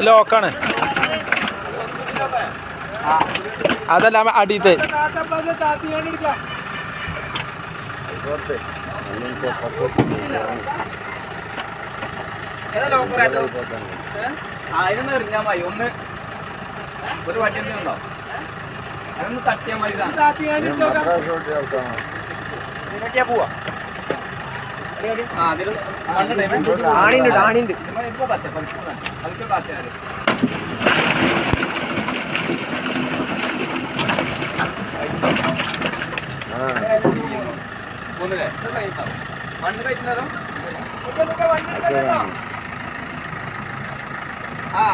ലോക്കാണ്. അതല്ല അടിയത്തെ അതിനൊന്ന് എറിഞ്ഞാൽ മതി. ഒന്ന് ഒരു വണ്ടി ഉണ്ടോ അതൊന്ന് തട്ടിയാൽ മതി. പോവാ ആണിണ്ട് അതൊക്കെ കാറ്റാണ്. മണ്ണ് കഴിക്കുന്നതോ ആ